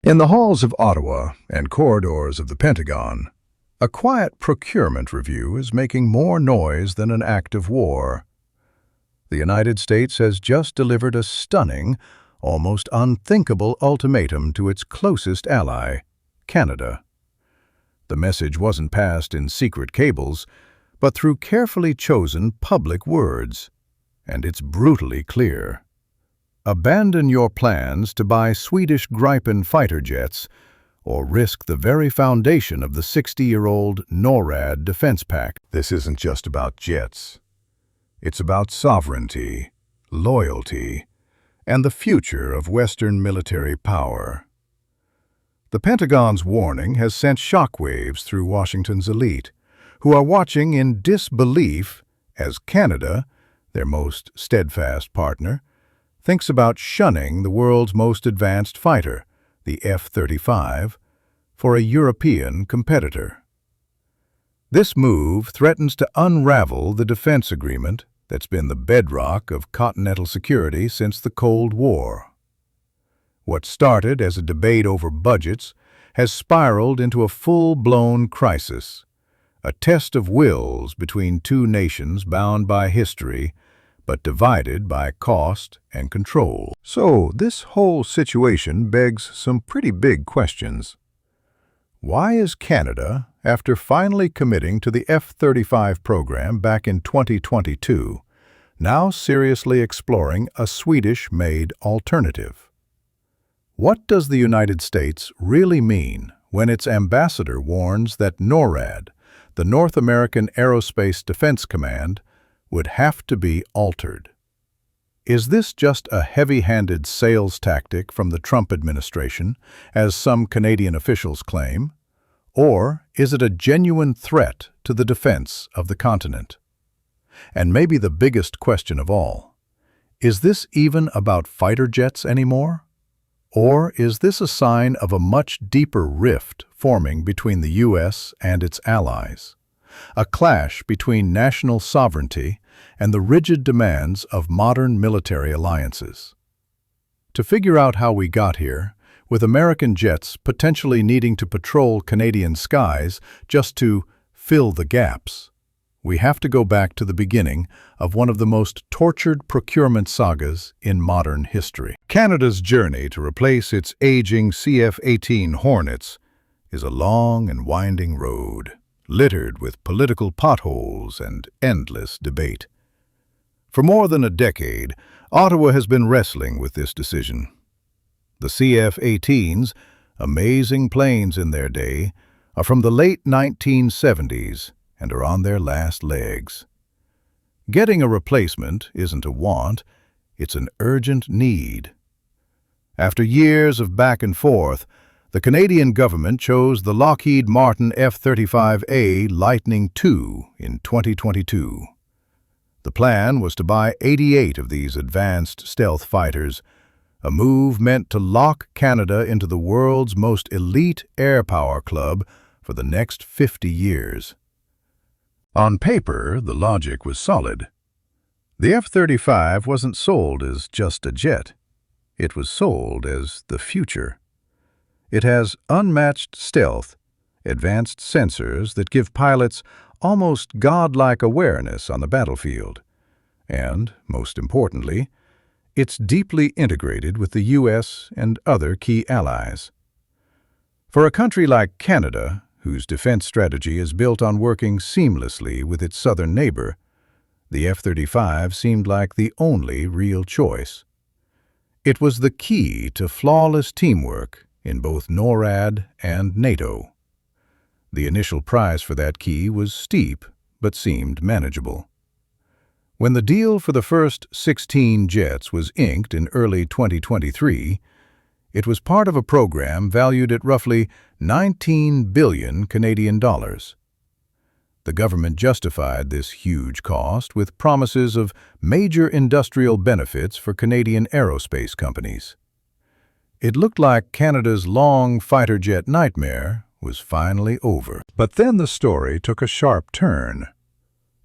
In the halls of Ottawa and corridors of the Pentagon, a quiet procurement review is making more noise than an act of war. The United States has just delivered a stunning, almost unthinkable ultimatum to its closest ally, Canada. The message wasn't passed in secret cables, but through carefully chosen public words, and it's brutally clear. Abandon your plans to buy Swedish Gripen fighter jets or risk the very foundation of the 60-year-old NORAD defense pact. This isn't just about jets. It's about sovereignty, loyalty, and the future of Western military power. The Pentagon's warning has sent shockwaves through Washington's elite, who are watching in disbelief as Canada, their most steadfast partner, thinks about shunning the world's most advanced fighter, the F-35, for a European competitor. This move threatens to unravel the defense agreement that's been the bedrock of continental security since the Cold War. What started as a debate over budgets has spiraled into a full-blown crisis, a test of wills between two nations bound by history but divided by cost and control. So this whole situation begs some pretty big questions. Why is Canada, after finally committing to the F-35 program back in 2022, now seriously exploring a Swedish-made alternative? What does the United States really mean when its ambassador warns that NORAD, the North American Aerospace Defense Command, would have to be altered? Is this just a heavy-handed sales tactic from the Trump administration, as some Canadian officials claim? Or is it a genuine threat to the defense of the continent? And maybe the biggest question of all, is this even about fighter jets anymore? Or is this a sign of a much deeper rift forming between the U.S. and its allies? A clash between national sovereignty and the rigid demands of modern military alliances. To figure out how we got here, with American jets potentially needing to patrol Canadian skies just to fill the gaps, we have to go back to the beginning of one of the most tortured procurement sagas in modern history. Canada's journey to replace its aging CF-18 Hornets is a long and winding road, littered with political potholes and endless debate. For more than a decade, Ottawa has been wrestling with this decision. The CF-18s, amazing planes in their day, are from the late 1970s and are on their last legs. Getting a replacement isn't a want, it's an urgent need. After years of back and forth, the Canadian government chose the Lockheed Martin F-35A Lightning II in 2022. The plan was to buy 88 of these advanced stealth fighters, a move meant to lock Canada into the world's most elite air power club for the next 50 years. On paper, the logic was solid. The F-35 wasn't sold as just a jet. It was sold as the future. It has unmatched stealth, advanced sensors that give pilots almost godlike awareness on the battlefield. And, most importantly, it's deeply integrated with the U.S. and other key allies. For a country like Canada, whose defense strategy is built on working seamlessly with its southern neighbor, the F-35 seemed like the only real choice. It was the key to flawless teamwork in both NORAD and NATO. The initial price for that key was steep, but seemed manageable. When the deal for the first 16 jets was inked in early 2023, it was part of a program valued at roughly 19 billion Canadian dollars. The government justified this huge cost with promises of major industrial benefits for Canadian aerospace companies. It looked like Canada's long fighter jet nightmare was finally over. But then the story took a sharp turn.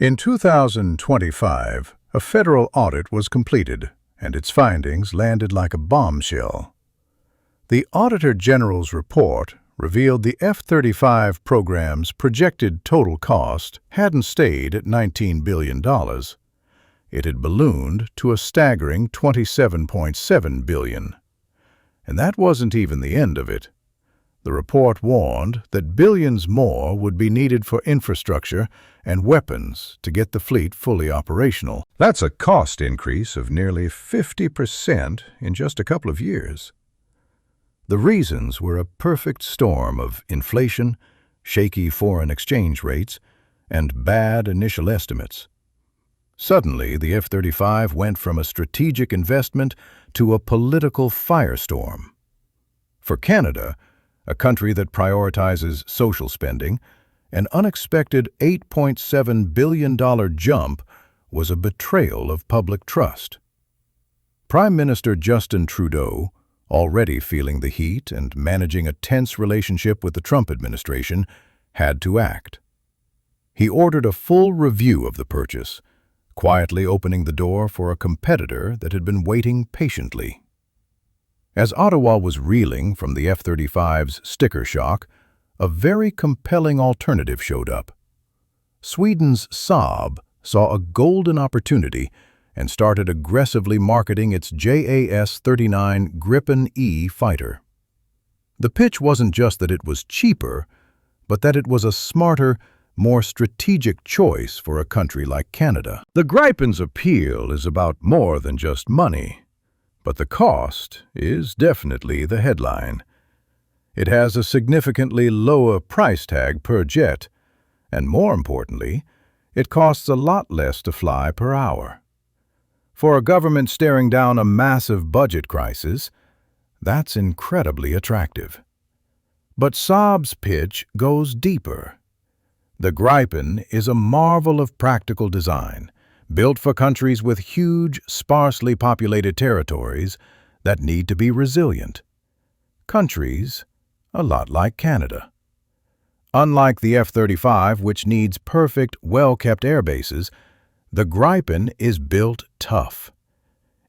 In 2025, a federal audit was completed, and its findings landed like a bombshell. The Auditor General's report revealed the F-35 program's projected total cost hadn't stayed at $19 billion. It had ballooned to a staggering $27.7 billion. And that wasn't even the end of it. The report warned that billions more would be needed for infrastructure and weapons to get the fleet fully operational. That's a cost increase of nearly 50% in just a couple of years. The reasons were a perfect storm of inflation, shaky foreign exchange rates, and bad initial estimates. Suddenly, the F-35 went from a strategic investment to a political firestorm. For Canada, a country that prioritizes social spending, an unexpected $8.7 billion jump was a betrayal of public trust. Prime Minister Justin Trudeau, already feeling the heat and managing a tense relationship with the Trump administration, had to act. He ordered a full review of the purchase, quietly opening the door for a competitor that had been waiting patiently. As Ottawa was reeling from the F-35's sticker shock, a very compelling alternative showed up. Sweden's Saab saw a golden opportunity and started aggressively marketing its JAS-39 Gripen E fighter. The pitch wasn't just that it was cheaper, but that it was a smarter, more strategic choice for a country like Canada. The Gripen's appeal is about more than just money. But the cost is definitely the headline. It has a significantly lower price tag per jet, and more importantly, it costs a lot less to fly per hour. For a government staring down a massive budget crisis, that's incredibly attractive. But Saab's pitch goes deeper. The Gripen is a marvel of practical design, built for countries with huge, sparsely populated territories that need to be resilient. Countries a lot like Canada. Unlike the F-35, which needs perfect, well-kept air bases, the Gripen is built tough.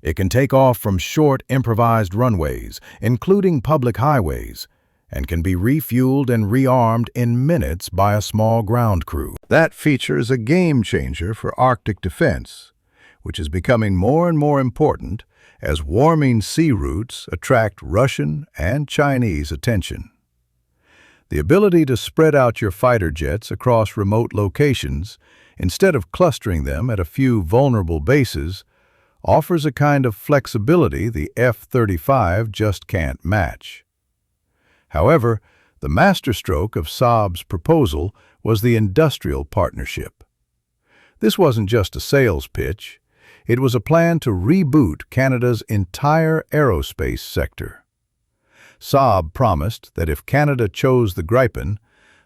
It can take off from short, improvised runways, including public highways, and can be refueled and rearmed in minutes by a small ground crew. That feature is a game-changer for Arctic defense, which is becoming more and more important as warming sea routes attract Russian and Chinese attention. The ability to spread out your fighter jets across remote locations instead of clustering them at a few vulnerable bases offers a kind of flexibility the F-35 just can't match. However, the masterstroke of Saab's proposal was the industrial partnership. This wasn't just a sales pitch. It was a plan to reboot Canada's entire aerospace sector. Saab promised that if Canada chose the Gripen,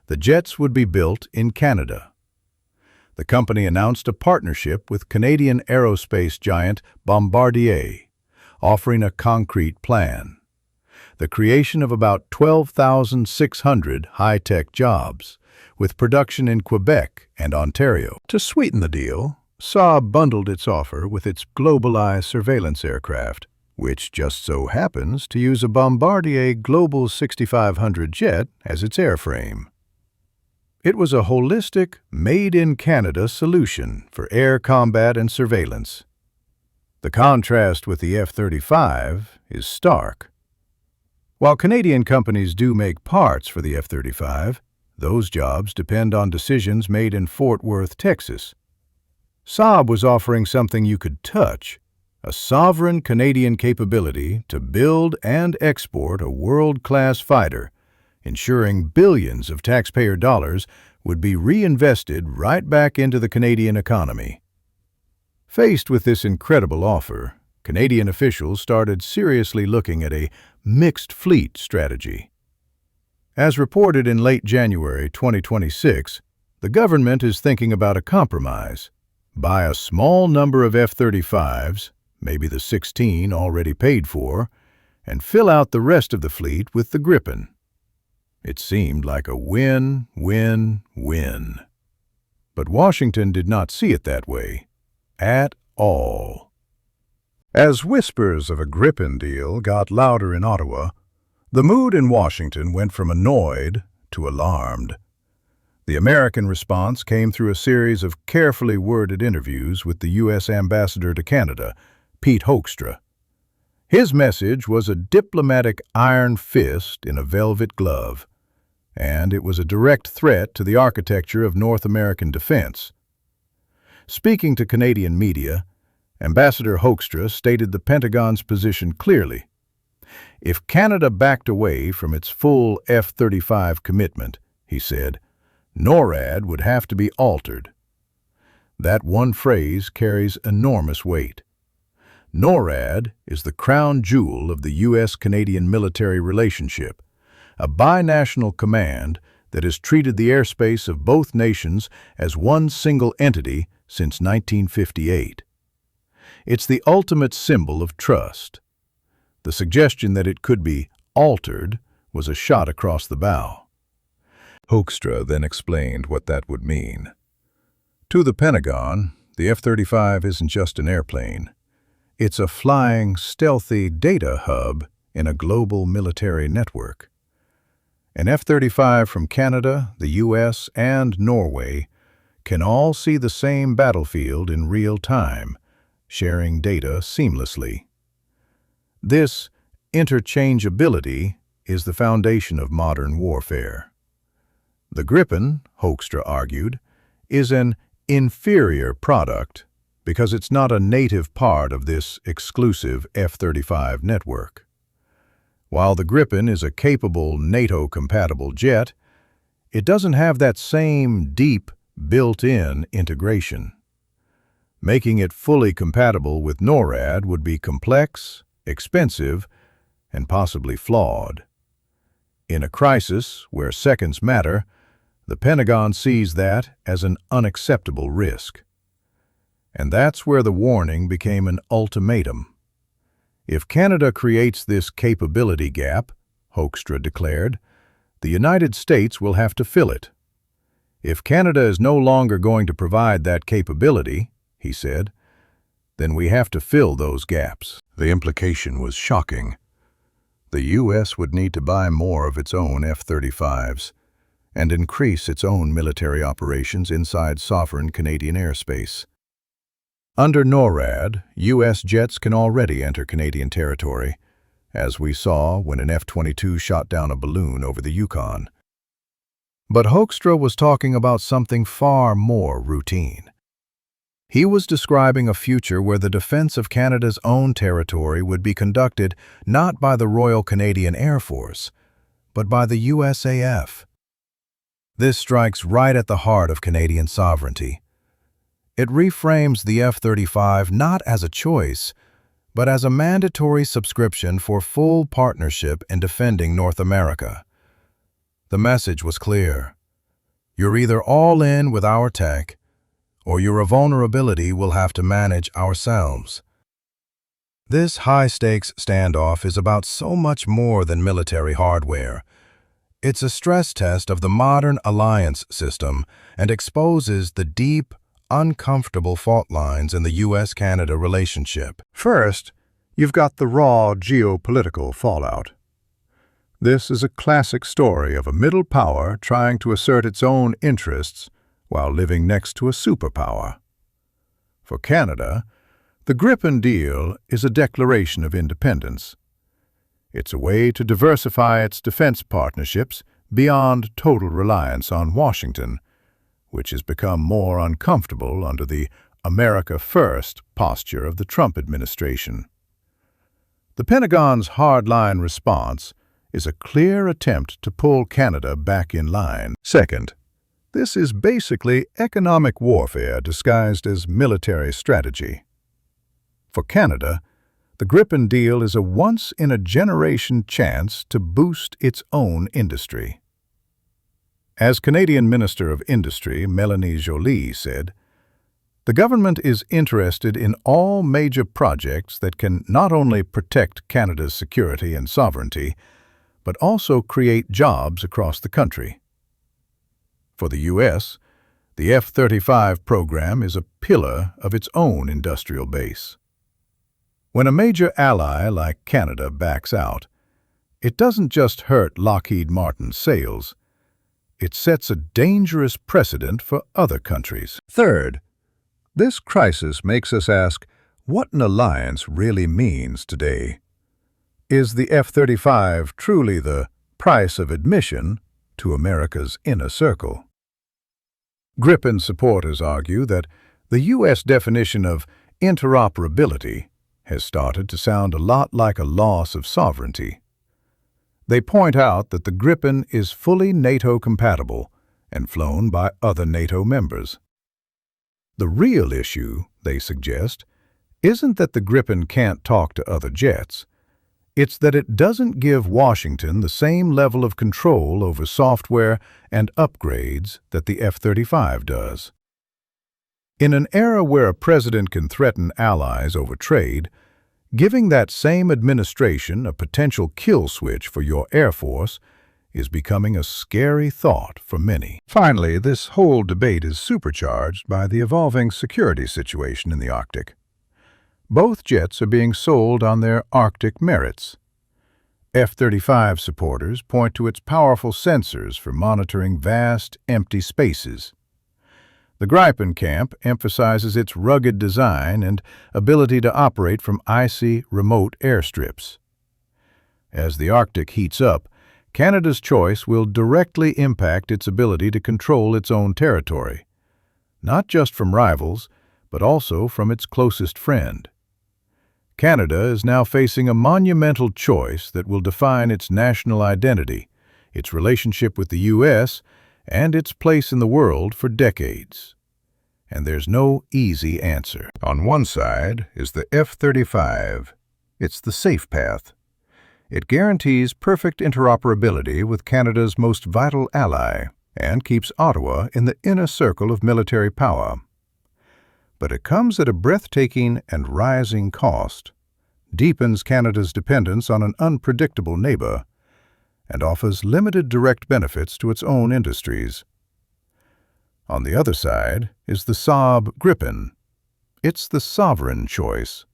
the jets would be built in Canada. The company announced a partnership with Canadian aerospace giant Bombardier, offering a concrete plan: the creation of about 12,600 high-tech jobs, with production in Quebec and Ontario. To sweeten the deal, Saab bundled its offer with its globalized surveillance aircraft, which just so happens to use a Bombardier Global 6500 jet as its airframe. It was a holistic, made-in-Canada solution for air combat and surveillance. The contrast with the F-35 is stark. While Canadian companies do make parts for the F-35, those jobs depend on decisions made in Fort Worth, Texas. Saab was offering something you could touch: a sovereign Canadian capability to build and export a world-class fighter, ensuring billions of taxpayer dollars would be reinvested right back into the Canadian economy. Faced with this incredible offer, Canadian officials started seriously looking at a mixed fleet strategy. As reported in late January 2026, the government is thinking about a compromise: buy a small number of F-35s, maybe the 16 already paid for, and fill out the rest of the fleet with the Gripen. It seemed like a win-win-win. But Washington did not see it that way, at all. As whispers of a Gripen deal got louder in Ottawa, The mood in Washington went from annoyed to alarmed. The American response came through a series of carefully worded interviews with the U.S. Ambassador to Canada, Pete Hoekstra. His message was a diplomatic iron fist in a velvet glove, and it was a direct threat to the architecture of North American defense. Speaking to Canadian media, Ambassador Hoekstra stated the Pentagon's position clearly. If Canada backed away from its full F-35 commitment, he said, NORAD would have to be altered. That one phrase carries enormous weight. NORAD is the crown jewel of the U.S.-Canadian military relationship, a binational command that has treated the airspace of both nations as one single entity since 1958. It's the ultimate symbol of trust. The suggestion that it could be altered was a shot across the bow. Hoekstra then explained what that would mean. To the Pentagon, the F-35 isn't just an airplane. It's a flying, stealthy data hub in a global military network. An F-35 from Canada, the U.S., and Norway can all see the same battlefield in real time, sharing data seamlessly. This interchangeability is the foundation of modern warfare. The Gripen, Hoekstra argued, is an inferior product because it's not a native part of this exclusive F-35 network. While the Gripen is a capable NATO-compatible jet, it doesn't have that same deep, built-in integration. Making it fully compatible with NORAD would be complex, expensive, and possibly flawed. In a crisis where seconds matter, the Pentagon sees that as an unacceptable risk. And that's where the warning became an ultimatum. If Canada creates this capability gap, Hoekstra declared, the United States will have to fill it. If Canada is no longer going to provide that capability, he said, then we have to fill those gaps. The implication was shocking. The U.S. would need to buy more of its own F-35s and increase its own military operations inside sovereign Canadian airspace. Under NORAD, U.S. jets can already enter Canadian territory, as we saw when an F-22 shot down a balloon over the Yukon. But Hoekstra was talking about something far more routine. He was describing a future where the defense of Canada's own territory would be conducted not by the Royal Canadian Air Force, but by the USAF. This strikes right at the heart of Canadian sovereignty. It reframes the F-35 not as a choice, but as a mandatory subscription for full partnership in defending North America. The message was clear. You're either all in with our tech, or your vulnerability will have to manage ourselves. This high-stakes standoff is about so much more than military hardware. It's a stress test of the modern alliance system and exposes the deep, uncomfortable fault lines in the U.S.-Canada relationship. First, you've got the raw geopolitical fallout. This is a classic story of a middle power trying to assert its own interests while living next to a superpower. For Canada, the Gripen deal is a declaration of independence. It's a way to diversify its defense partnerships beyond total reliance on Washington, which has become more uncomfortable under the America First posture of the Trump administration. The Pentagon's hardline response is a clear attempt to pull Canada back in line. Second, this is basically economic warfare disguised as military strategy. For Canada, the Gripen deal is a once-in-a-generation chance to boost its own industry. As Canadian Minister of Industry Mélanie Joly said, the government is interested in all major projects that can not only protect Canada's security and sovereignty, but also create jobs across the country. For the U.S., the F-35 program is a pillar of its own industrial base. When a major ally like Canada backs out, it doesn't just hurt Lockheed Martin's sales, it sets a dangerous precedent for other countries. Third, this crisis makes us ask what an alliance really means today. Is the F-35 truly the price of admission to America's inner circle? Gripen supporters argue that the U.S. definition of interoperability has started to sound a lot like a loss of sovereignty. They point out that the Gripen is fully NATO-compatible and flown by other NATO members. The real issue, they suggest, isn't that the Gripen can't talk to other jets. It's that it doesn't give Washington the same level of control over software and upgrades that the F-35 does. In an era where a president can threaten allies over trade, giving that same administration a potential kill switch for your Air Force is becoming a scary thought for many. Finally, this whole debate is supercharged by the evolving security situation in the Arctic. Both jets are being sold on their Arctic merits. F-35 supporters point to its powerful sensors for monitoring vast, empty spaces. The Gripen camp emphasizes its rugged design and ability to operate from icy, remote airstrips. As the Arctic heats up, Canada's choice will directly impact its ability to control its own territory, not just from rivals, but also from its closest friend. Canada is now facing a monumental choice that will define its national identity, its relationship with the U.S., and its place in the world for decades. And there's no easy answer. On one side is the F-35. It's the safe path. It guarantees perfect interoperability with Canada's most vital ally and keeps Ottawa in the inner circle of military power. But it comes at a breathtaking and rising cost, deepens Canada's dependence on an unpredictable neighbor, and offers limited direct benefits to its own industries. On the other side is the Saab Gripen. It's the sovereign choice.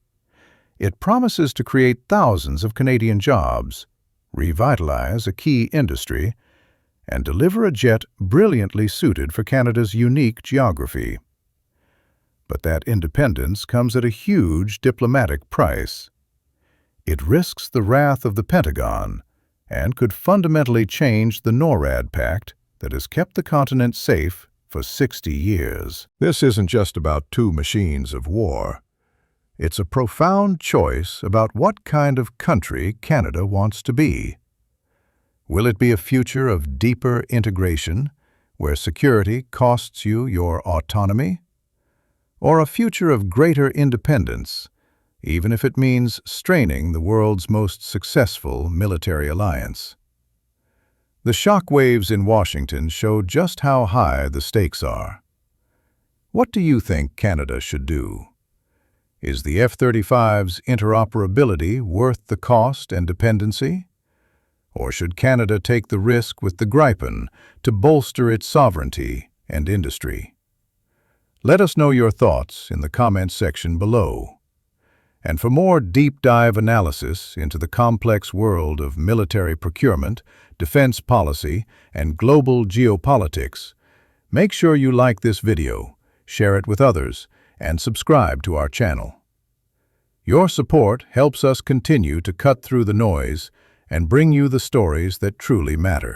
It promises to create thousands of Canadian jobs, revitalize a key industry, and deliver a jet brilliantly suited for Canada's unique geography. But that independence comes at a huge diplomatic price. It risks the wrath of the Pentagon and could fundamentally change the NORAD pact that has kept the continent safe for 60 years. This isn't just about two machines of war. It's a profound choice about what kind of country Canada wants to be. Will it be a future of deeper integration, where security costs you your autonomy? Or a future of greater independence, even if it means straining the world's most successful military alliance? The shockwaves in Washington show just how high the stakes are. What do you think Canada should do? Is the F-35's interoperability worth the cost and dependency? Or should Canada take the risk with the Gripen to bolster its sovereignty and industry? Let us know your thoughts in the comments section below. And for more deep dive analysis into the complex world of military procurement, defense policy, and global geopolitics, make sure you like this video, share it with others, and subscribe to our channel. Your support helps us continue to cut through the noise and bring you the stories that truly matter.